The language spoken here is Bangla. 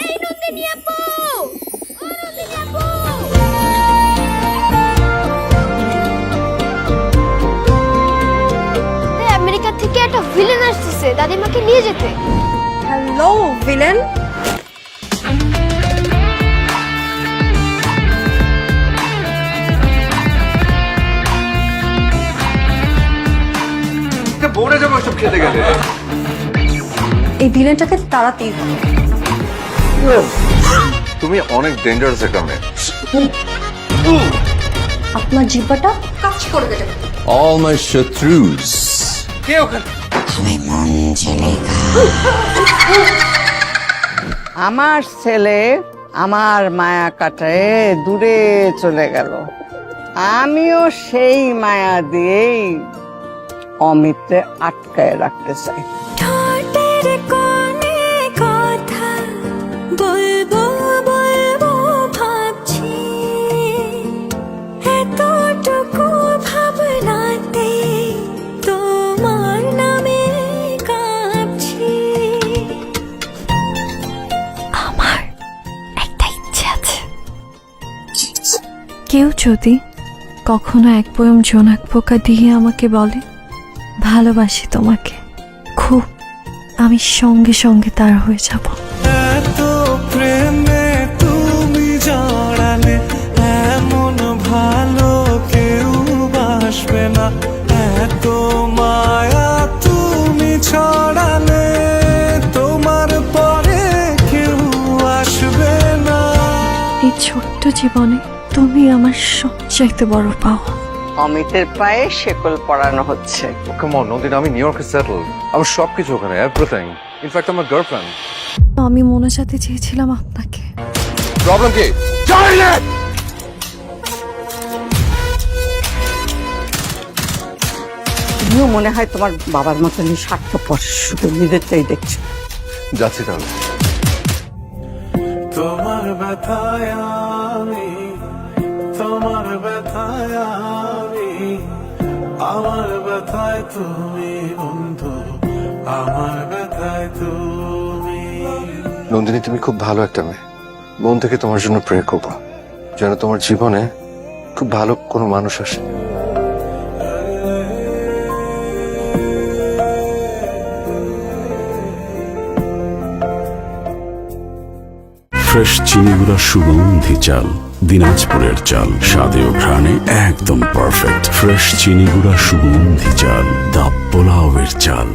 এই নন্দিনী আপু, ও নন্দিনী আপু। এই আমেরিকা থেকে একটা ভিলেন আসছে দাদিমাকে নিয়ে যেতে। Hello villain. বোর্ডে যাবো সব খেতে গেলে। এই ভিলেনটাকে তাড়াতেই হবে। তুমি অনেক ডেঞ্জারাস একটা মেয়ে। আপনার জিহ্বাটা কাজ করে দেবে। All my shatrus. কে ওখানে? আমার ছেলে আমার মায়া কাটায় দূরে চলে গেল, আমিও সেই মায়া দিয়েই অমিতকে আটকায় রাখতে চাই। ঠোঁটের কোণে কথা বলবো বলবো ভাবছি, এতটুকু ভাবনাতে তোমার নামে কাঁপছি। আমার একটা ইচ্ছে আছে। কেউ যদি কখনো এক পয়ম জোনাক পোকা দিয়ে আমাকে বলে ভালোবাসি তোমাকে খুব, আমি সঙ্গে সঙ্গে তার হয়ে যাব। এত প্রেমে তুমি জড়ালে, এমন ভালো কেউ বাসবে না। এত মায়া তুমি ছড়ালে, তোমার পরে কেউ আসবে না। এই ছোট্ট জীবনে তুমি আমার সবচাইতে বড় পাওয়া। অমিতের পায়ে শেকল পরানো হচ্ছে। কাম অন নন্দিনী, আমি নিউ ইয়র্কে সেটেল। আমার সবকিছু ওখানে, এভরিথিং। ইনফ্যাক্ট আমার গার্লফ্রেন্ড। আমি মনে সাথে চেয়েছিলাম আপনাকে। প্রবলেম কি? জানি না। তুমিও মনে হয় তোমার বাবার মতনই স্বার্থপর, শুধু নিজেরটাই দেখছো। যাচ্ছি তাহলে। তোমার ব্যথায় আমি, তোমার ব্যথায় আমি, আমার ব্যথায় তুমি বন্ধু, আমার ব্যথায় তুমি। নন্দিনী, তুমি খুব ভালো একটা মেয়ে। মন থেকে তোমার জন্য প্রে করবো যেন তোমার জীবনে খুব ভালো কোনো মানুষ আসে। ফ্রেশ চিনিগুড়া সুগন্ধি চাল, দিনাজপুরের চাল, স্বাদে ও ঘ্রাণে একদম পারফেক্ট। ফ্রেশ চিনিগুড়া সুগন্ধি চাল, দা পোলাওয়ের চাল।